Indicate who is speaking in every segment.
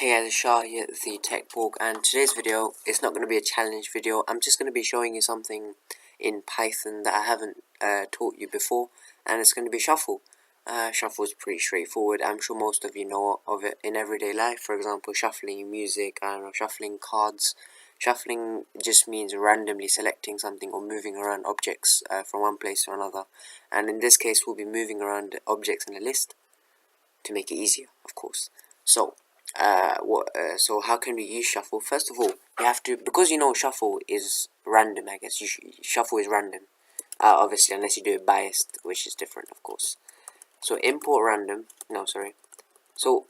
Speaker 1: Hey guys, it's Shah here at the Tech Pork, and today's video is not going to be a challenge video. I'm just going to be showing you something in Python that I haven't taught you before, and it's going to be shuffle. Shuffle is pretty straightforward. I'm sure most of you know of it in everyday life. For example, shuffling music, I don't know, shuffling cards. Shuffling just means randomly selecting something or moving around objects from one place to another. And in this case, we'll be moving around objects in a list to make it easier, of course. So how can we use shuffle? First of all, you have to, because you know shuffle is random, I guess. Shuffle is random, obviously, unless you do it biased, which is different, of course. So import random, no, sorry. So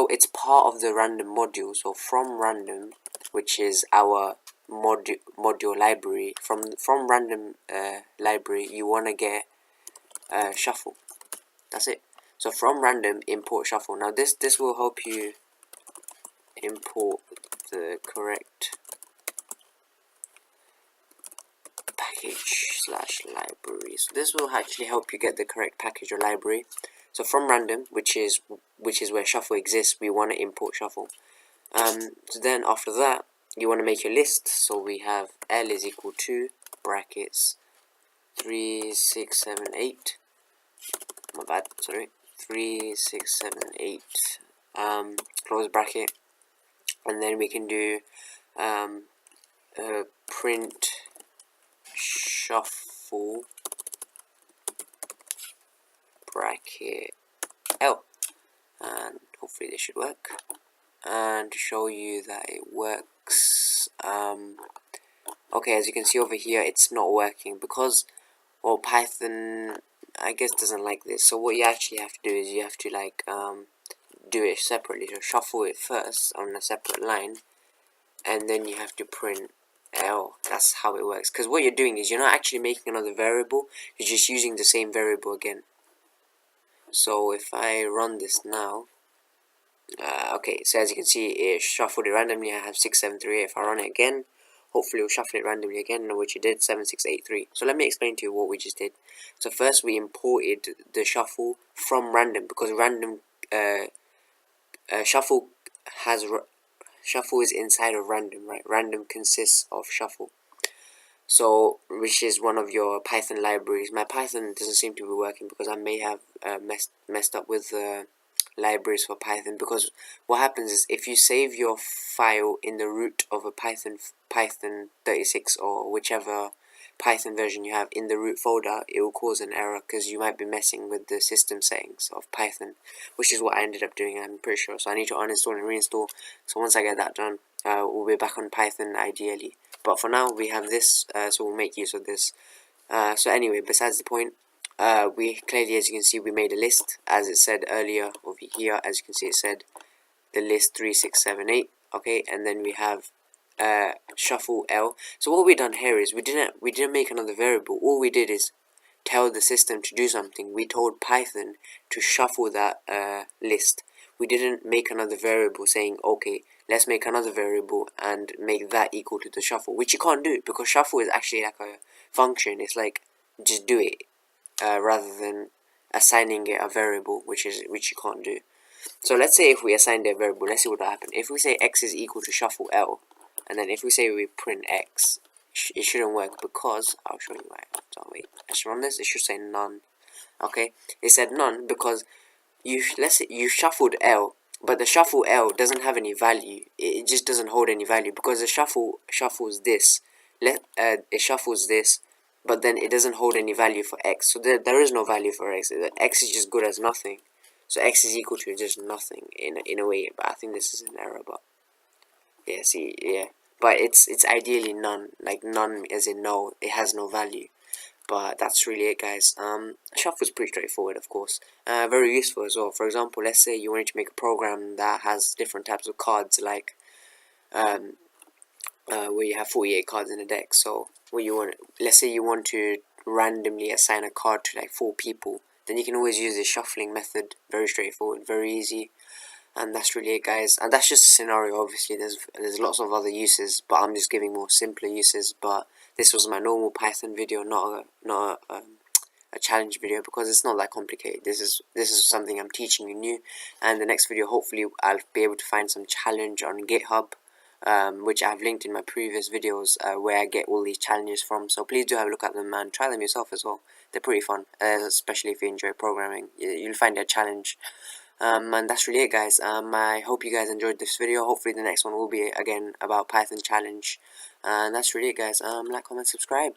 Speaker 1: it's part of the random module. So from random, which is our module library, from random library, you want to get shuffle. That's it. So from random, import shuffle. Now this will help you import the correct package / library. So this will actually help you get the correct package or library. So from random, which is where shuffle exists, we want to import shuffle. So then after that, you want to make your list. So we have L is equal to brackets 3, 6, 7, 8. My bad, sorry. 3, 6, 7, 8. Close bracket. And then we can do print shuffle bracket L, and hopefully this should work. And to show you that it works, okay, as you can see over here, it's not working because, well, Python, I guess, doesn't like this. So what you actually have to do is you have to do it separately. So shuffle it first on a separate line, and then you have to print L. That's how it works. Because what you're doing is you're not actually making another variable, you're just using the same variable again. So if I run this now, okay, so as you can see, it shuffled it randomly. I have 6, 7, 3. If I run it again, hopefully it will shuffle it randomly again, which it did, 7, 6, 8, 3. So let me explain to you what we just did. So first we imported the shuffle from random, because random shuffle is inside of random, right? Random consists of shuffle. So, which is one of your Python libraries. My Python doesn't seem to be working because I may have messed up with the libraries for Python. Because what happens is, if you save your file in the root of a Python 36 or whichever Python version you have in the root folder, it will cause an error because you might be messing with the system settings of Python, which is what I ended up doing, I'm pretty sure. So I need to uninstall and reinstall. So once I get that done, we'll be back on Python ideally. But for now, we have this, so we'll make use of this. So anyway, besides the point, we clearly, as you can see, we made a list, as it said earlier over here. As you can see, it said the list 3, 6, 7, 8. Okay, and then we have shuffle L. So what we done here is we didn't make another variable. All we did is tell the system to do something. We told Python to shuffle that list. We didn't make another variable saying, okay, let's make another variable and make that equal to the shuffle, which you can't do because shuffle is actually like a function. It's like, just do it, rather than assigning it a variable, which you can't do. So let's say if we assign a variable, let's see what will happen. If we say x is equal to shuffle L, and then if we say we print x, it shouldn't work because, I'll show you why. So wait, I should run this, it should say none. Okay, it said none because let's say you shuffled L, but the shuffle L doesn't have any value. It just doesn't hold any value because the shuffles this. It shuffles this, but then it doesn't hold any value for x. So there is no value for x. X is just good as nothing. So x is equal to just nothing in a way. But I think this is an error. But yeah, see, yeah. But it's ideally none. Like none as in no. It has no value. But that's really it, guys. Shuffle is pretty straightforward, of course. Very useful as well. For example, let's say you wanted to make a program that has different types of cards, like where you have 48 cards in a deck. So let's say you want to randomly assign a card to like 4 people, then you can always use the shuffling method. Very straightforward, very easy. And that's really it, guys. And that's just a scenario. Obviously, there's lots of other uses, but I'm just giving more simpler uses. But this was my normal Python video, not a a challenge video, because it's not that complicated. This is something I'm teaching you new, and the next video hopefully I'll be able to find some challenge on GitHub, which I've linked in my previous videos, where I get all these challenges from. So please do have a look at them and try them yourself as well. They're pretty fun, especially if you enjoy programming. You'll find a challenge. And that's really it, guys. I hope you guys enjoyed this video. Hopefully the next one will be again about Python challenge. And that's really it, guys. Like, comment, subscribe.